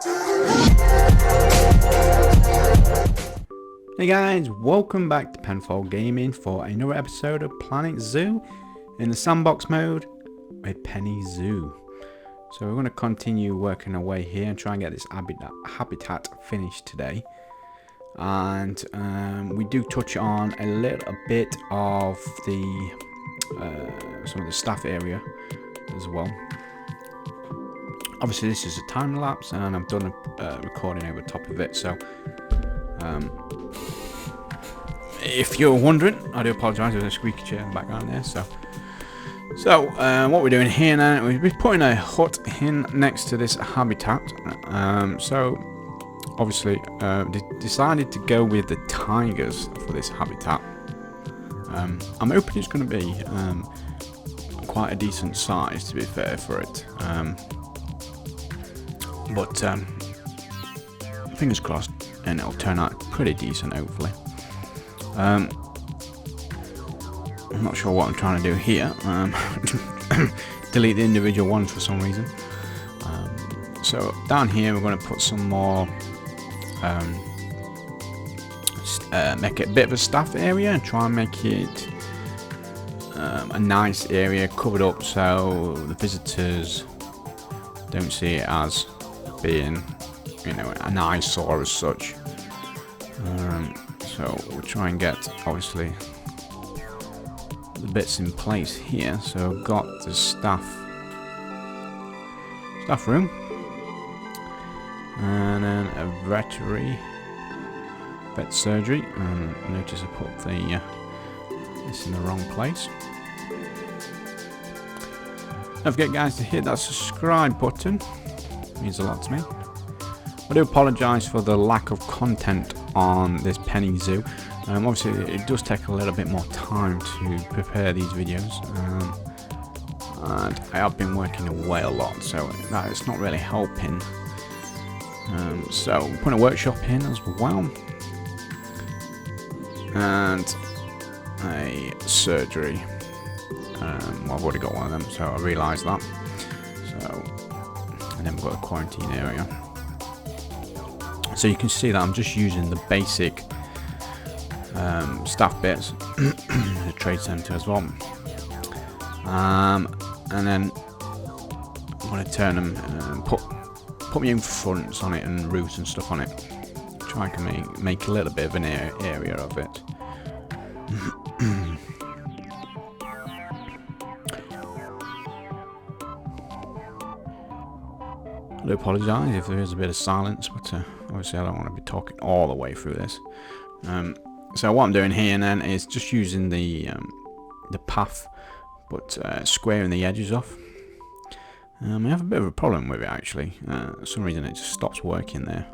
Hey guys, welcome back to Penfold Gaming for another episode of Planet Zoo in the Sandbox Mode with Penny Zoo. So we're going to continue working our way here and try and get this habitat finished today. And we do touch on a little bit of the some of the staff area as well. Obviously this is a time lapse and I've done a recording over the top of it, so if you're wondering, I do apologise, there's a squeaky chair in the background there. So what we're doing here now, we're putting a hut in next to this habitat. So obviously decided to go with the tigers for this habitat. I'm hoping it's going to be quite a decent size, to be fair, for it. But fingers crossed, and it'll turn out pretty decent, hopefully. I'm not sure what I'm trying to do here. Delete the individual ones for some reason. So down here we're going to put some more, make it a bit of a staff area and try and make it a nice area covered up so the visitors don't see it as being, you know, an eyesore as such. So we'll try and get, obviously, the bits in place here. So I've got the staff room, and then a vet surgery. And notice I put the this in the wrong place. Don't forget, guys, to hit that subscribe button. It means a lot to me. I do apologise for the lack of content on this Penny Zoo. Obviously it does take a little bit more time to prepare these videos, and I have been working away a lot, so that is not really helping. So we're putting a workshop in as well, and a surgery. Well, I've already got one of them, so I realised that. So, and then we've got a quarantine area. So you can see that I'm just using the basic staff bits, the trade centre as well, and then I'm going to turn them and put me in fronts on it and roofs and stuff on it. Try to make a little bit of an area of it. I do apologise if there is a bit of silence, but obviously I don't want to be talking all the way through this. So what I'm doing here then is just using the path, but squaring the edges off. I have a bit of a problem with it, actually. For some reason it just stops working there.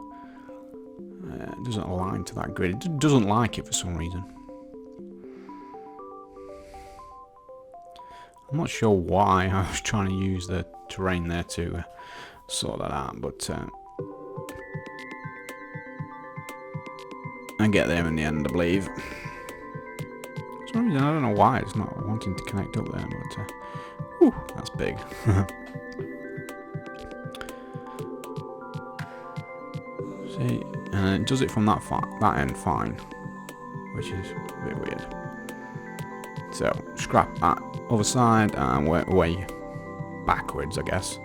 It doesn't align to that grid. It doesn't like it for some reason. I'm not sure why. I was trying to use the terrain there to sort that out, but I get there in the end, I believe. For some reason, I don't know why it's not wanting to connect up there, but whew, that's big. See, and it does it from that end fine, which is a bit weird. So scrap that other side and work away backwards, I guess.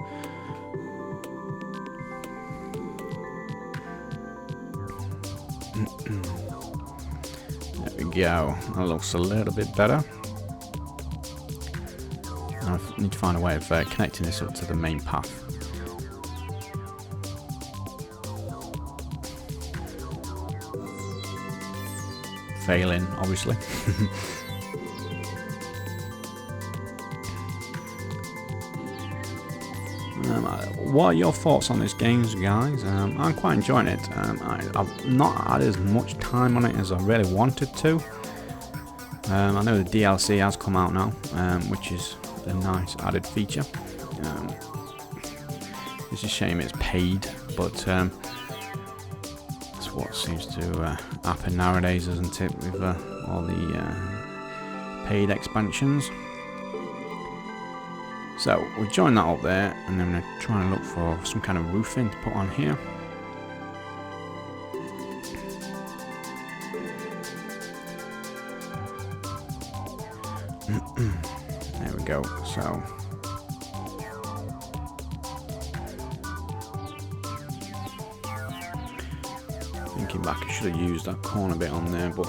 There we go. That looks a little bit better. I need to find a way of connecting this up to the main path. Failing, obviously. What are your thoughts on this game, guys? I'm quite enjoying it. I've not had as much time on it as I really wanted to. I know the DLC has come out now, which is a nice added feature. It's a shame it's paid, but that's what seems to happen nowadays, isn't it, with all the paid expansions. So we'll join that up there, and then I'm going to try and look for some kind of roofing to put on here. There we go. So thinking back, I should have used that corner bit on there, but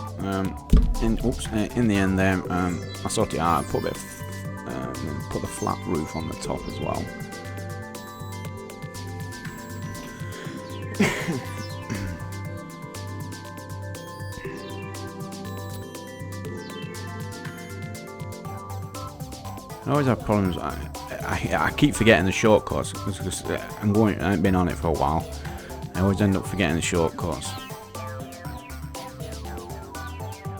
in the end there, I sorted it out. I put a bit of, put the flat roof on the top as well. I always have problems. I keep forgetting the shortcuts because I haven't been on it for a while. I always end up forgetting the shortcuts,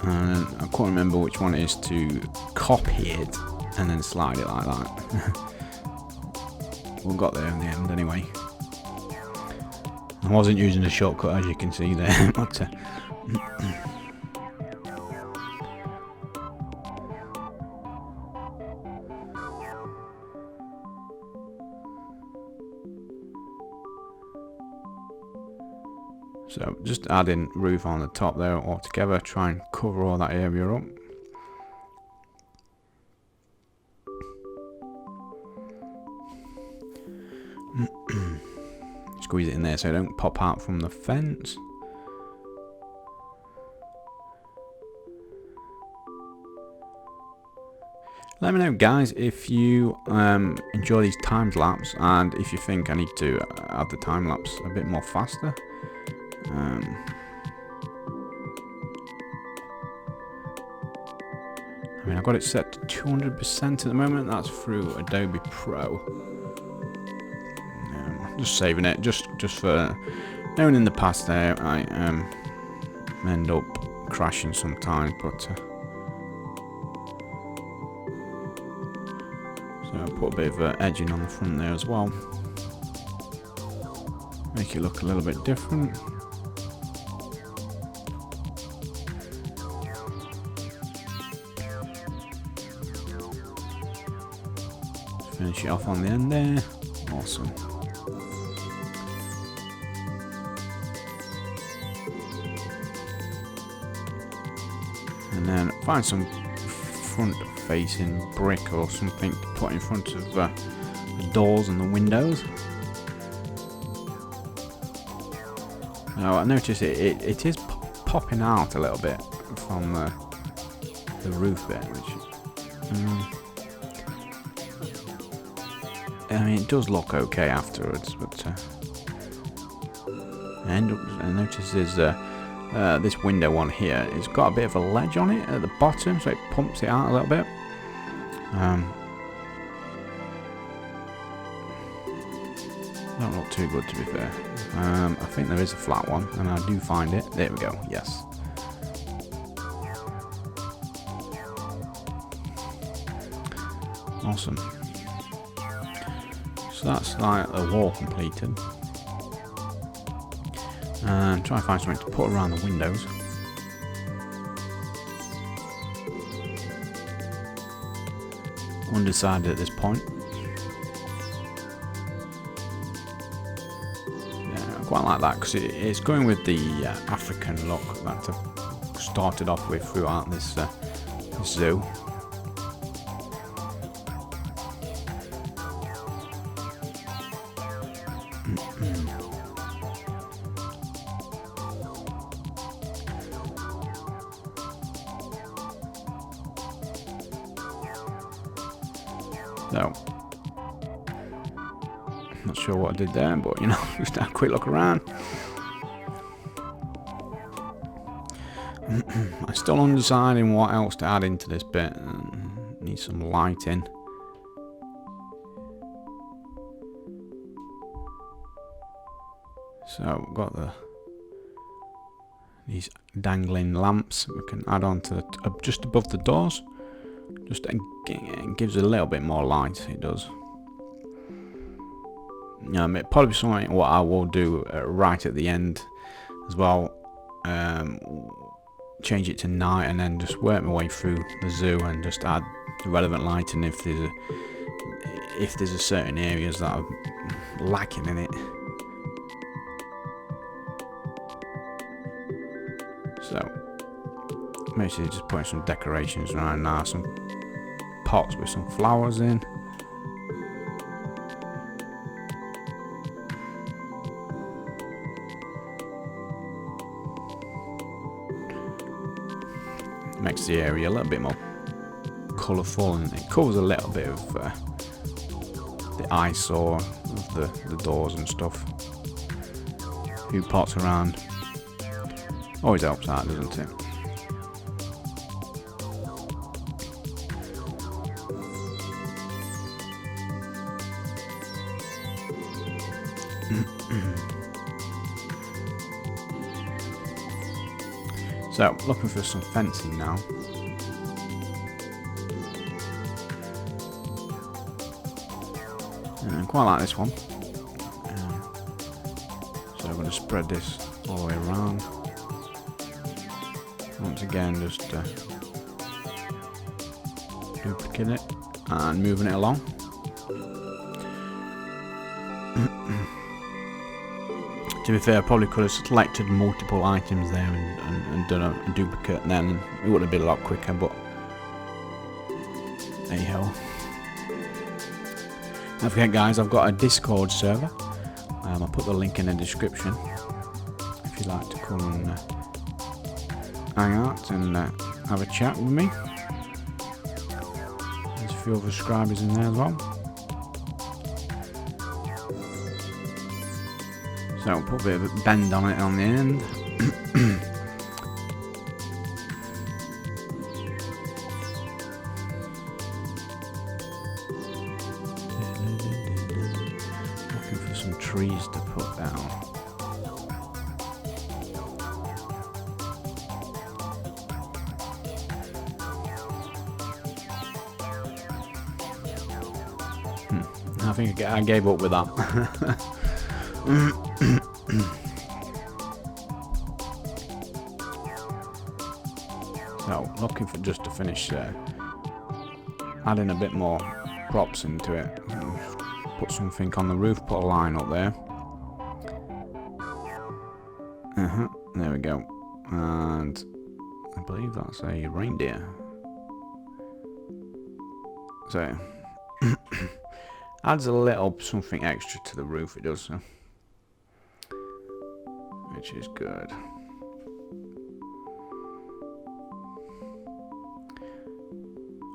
and I can't remember which one it is to copy it and then slide it like that. We got there in the end anyway. I wasn't using the shortcut, as you can see there, but so just adding roof on the top there altogether, try and cover all that area up. Squeeze it in there so it don't pop out from the fence. Let me know, guys, if you enjoy these time lapse, and if you think I need to add the time lapse a bit more faster. I mean, I've got it set to 200% at the moment. That's through Adobe Pro. Just saving it, just for knowing in the past there I end up crashing sometimes, but so I put a bit of edging on the front there as well, make it look a little bit different. Finish it off on the end there. Awesome. And then find some front-facing brick or something to put in front of the doors and the windows. Now I notice it is popping out a little bit from the roof bit, which I mean, it does look okay afterwards, but I notice there's this window one here. It's got a bit of a ledge on it at the bottom, so it pumps it out a little bit. Don't look too good, to be fair. I think there is a flat one, and I do find it. There we go. Yes. Awesome. So that's like the wall completed. And try and find something to put around the windows. Undecided at this point. Yeah, I quite like that because it's going with the African look that I've started off with throughout this zoo. So, not sure what I did there, but you know, just have a quick look around. I'm still undeciding what else to add into this bit. Need some lighting. So we've got these dangling lamps we can add on to just above the doors. Just it gives it a little bit more light. It does. It probably something what I will do right at the end as well. Change it to night and then just work my way through the zoo and just add the relevant lighting if there's if there's a certain areas that are lacking in it. So basically just putting some decorations around now, some pots with some flowers in. Makes the area a little bit more colourful, and it covers a little bit of the eyesore of the doors and stuff. A few pots around. Always helps out, doesn't it? So, looking for some fencing now. And I quite like this one. So I'm going to spread this all the way around. Once again, just duplicating it and moving it along. To be fair, I probably could have selected multiple items there and done a duplicate, and then it would have been a lot quicker, but anyhow. Don't forget guys, I've got a Discord server. I'll put the link in the description if you'd like to come and hang out and have a chat with me. There's a few other subscribers in there as well. So I'll put a bit of a bend on it on the end. Looking for some trees to put down. I think I gave up with that. So, looking for just to finish adding a bit more props into it. Put something on the roof, put a line up there. There we go. And I believe that's a reindeer. So, adds a little something extra to the roof, it does so. Which is good.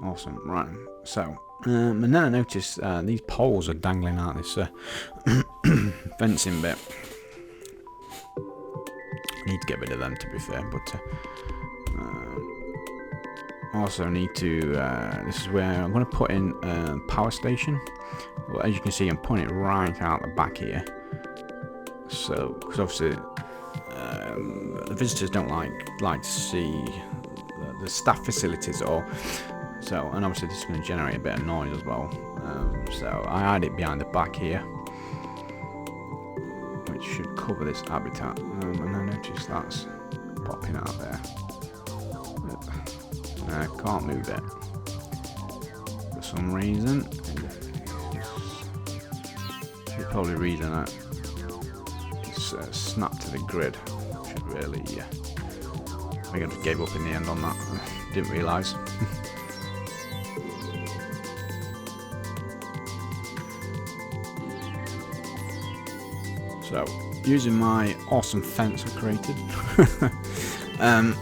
Awesome, right. So, and then I noticed these poles are dangling out this fencing bit. Need to get rid of them, to be fair, but also need to. This is where I'm going to put in a power station. Well, as you can see, I'm putting it right out the back here. So, because obviously the visitors don't like to see the staff facilities or so, and obviously this is going to generate a bit of noise as well. So I had it behind the back here, which should cover this habitat. And I noticed that's popping out there. I can't move it for some reason. It's probably the reason that it's snapped to the grid. Should really, I think I just gave up in the end on that. Didn't realise. So, using my awesome fence I created, and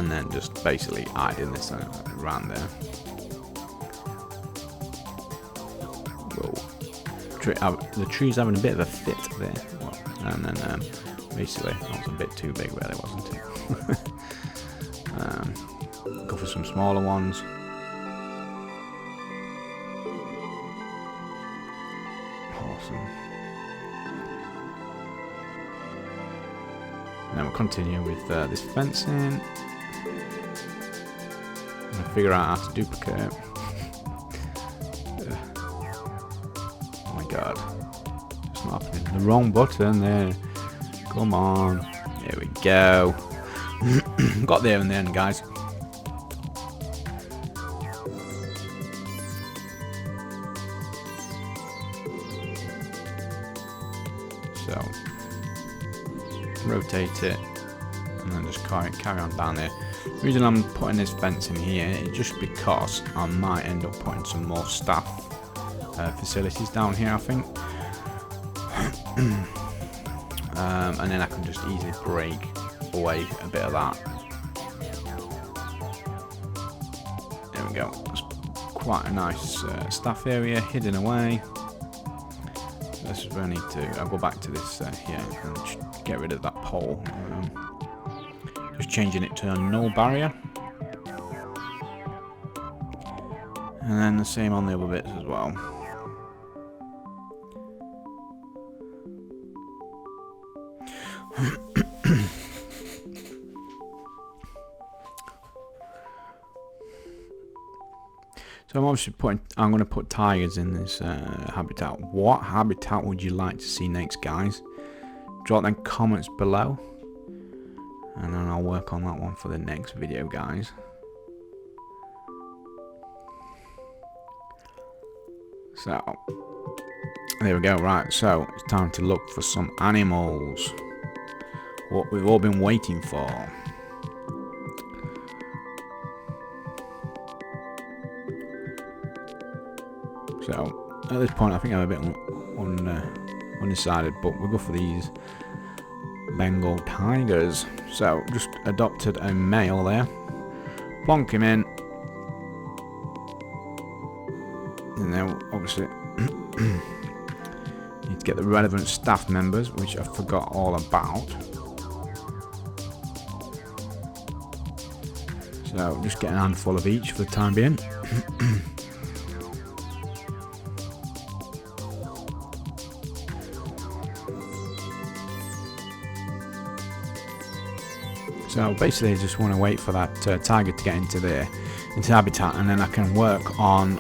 then just basically adding this around there. Whoa. The tree's having a bit of a fit there, and then basically that was a bit too big, really, wasn't it? Go for some smaller ones. Awesome. Now we'll continue with this fencing. I'm going to figure out how to duplicate it. Oh my god. It's not happening. The wrong button there. Come on. There we go. Got there in the end, guys. So rotate it and then just carry on down there. The reason I'm putting this fence in here is just because I might end up putting some more staff facilities down here, I think. And then I can just easily break away a bit of that. There we go. That's quite a nice staff area hidden away. This is where I need to. I'll go back to this here and just get rid of that pole. Just changing it to a null barrier. And then the same on the other bits as well. So I'm obviously I'm going to put tigers in this habitat. What habitat would you like to see next, guys? Drop them comments below, and then I'll work on that one for the next video, guys. So there we go. Right, so it's time to look for some animals. What we've all been waiting for. So at this point I think I'm a bit undecided, but we'll go for these Bengal tigers. So just adopted a male there. Plonk him in. And then obviously need to get the relevant staff members, which I forgot all about. So just get a handful of each for the time being. So basically I just want to wait for that tiger to get into habitat, and then I can work on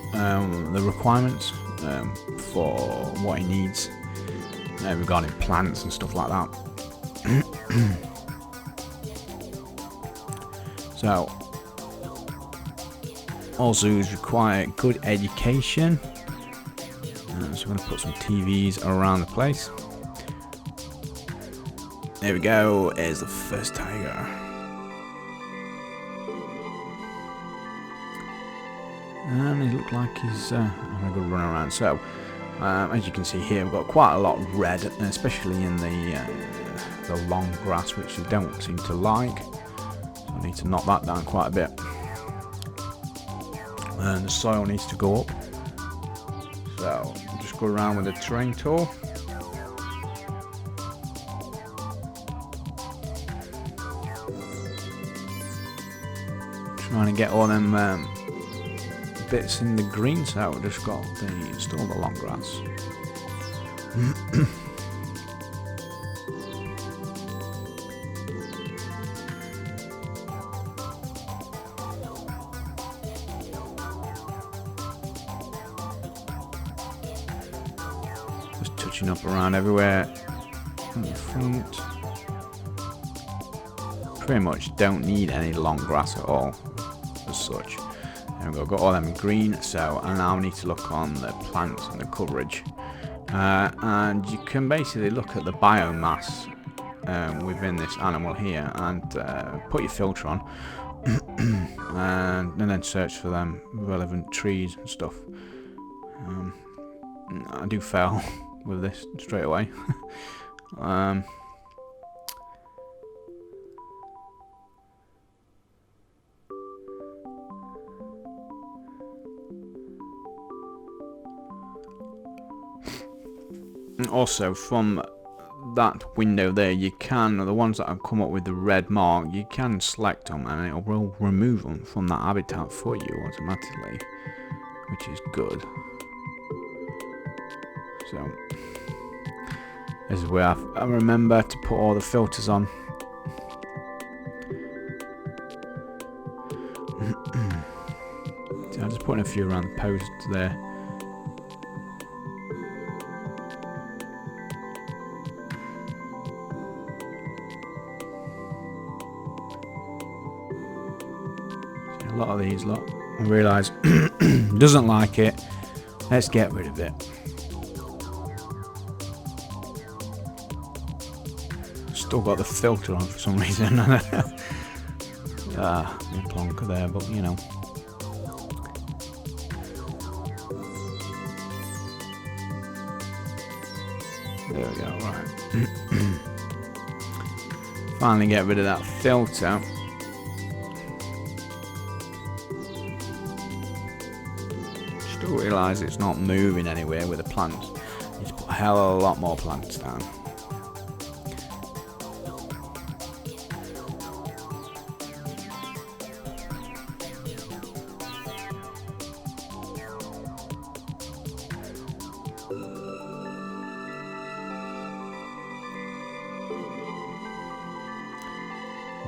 the requirements for what he needs regarding plants and stuff like that. So all zoos require good education, so I'm going to put some TVs around the place. There we go, there's the first tiger. And he looks like he's having a good run around. So, as you can see here, we've got quite a lot of red, especially in the long grass, which they don't seem to like. So I need to knock that down quite a bit. And the soil needs to go up. So, just go around with the terrain tool. Trying to get all them bits in the green, so we've just got still the long grass. Just touching up around everywhere in the front. Pretty much don't need any long grass at all as such. There we go, got all them green. So I now need to look on the plants and the coverage, and you can basically look at the biomass within this animal here and put your filter on and then search for them relevant trees and stuff. I do fail with this straight away. And also from that window there, you can, the ones that have come up with the red mark, you can select them and it will remove them from that habitat for you automatically, which is good. So this is where I remember to put all the filters on. So I'm just putting a few around the posts there. A lot of these lot, I realise doesn't like it. Let's get rid of it. Still got the filter on for some reason. Plonker there, but you know. There we go, right. Finally get rid of that filter. Still realise it's not moving anywhere with the plants. Need to put a hell of a lot more plants down.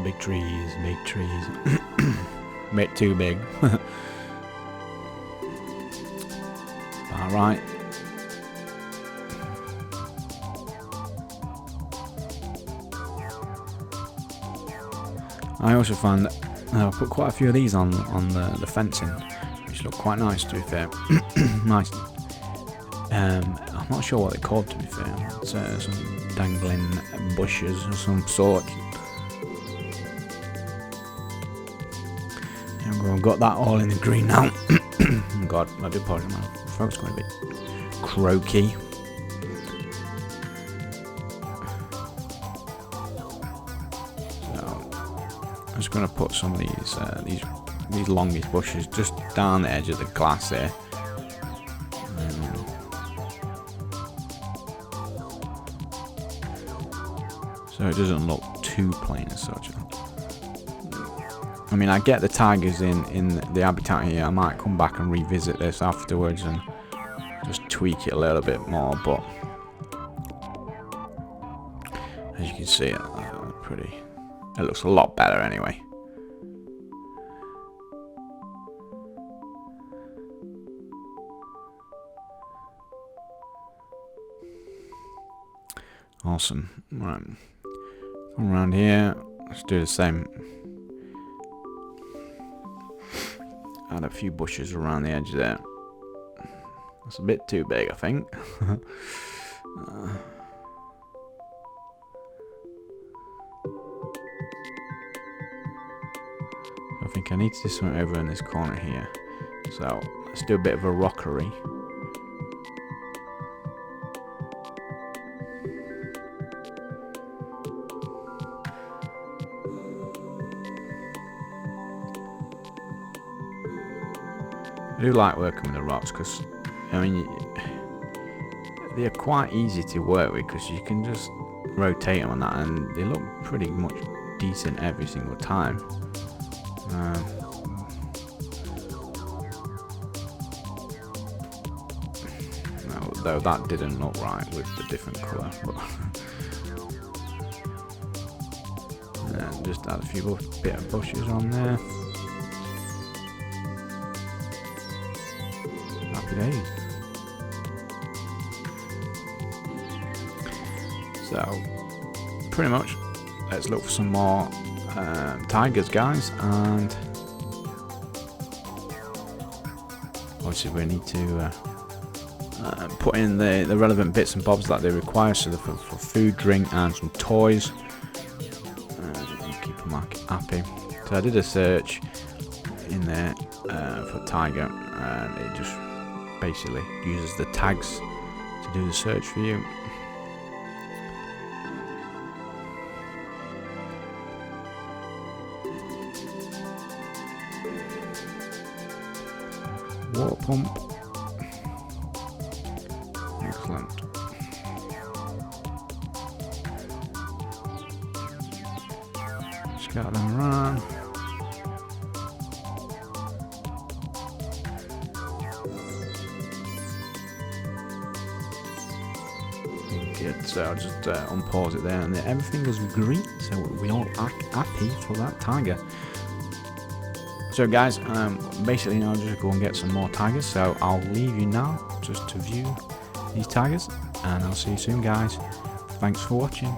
Big trees, big trees. Bit too big. Alright. I also found that I put quite a few of these on the fencing, which look quite nice to be fair. Nice. I'm not sure what they're called to be fair. It's some dangling bushes of some sort. I've got that all in the green now. Oh God, I do apologize, my throat's going a bit croaky. So I'm just going to put some of these longish bushes just down the edge of the glass there. So it doesn't look too plain as such. I mean, I get the tigers in the habitat here. I might come back and revisit this afterwards and just tweak it a little bit more, but as you can see, it looks a lot better anyway. Awesome. Right, come around here. Let's do the same. Add a few bushes around the edge there. That's a bit too big, I think. I think I need to do something over in this corner here. So let's do a bit of a rockery. I do like working with the rocks because, I mean, they're quite easy to work with because you can just rotate them on that and they look pretty much decent every single time. Though that didn't look right with the different colour. But and just add a few bit of bushes on there. Days. So pretty much let's look for some more tigers, guys, and obviously we need to put in the relevant bits and bobs that they require, so for food, drink and some toys, keep them happy. So I did a search in there for tiger and it just basically uses the tags to do the search for you. Water pump. Excellent. Scatter them around. Good, so I'll just unpause it there, and everything was green, so we all happy for that tiger. So guys, basically I'll just go and get some more tigers, so I'll leave you now just to view these tigers, and I'll see you soon, guys. Thanks for watching.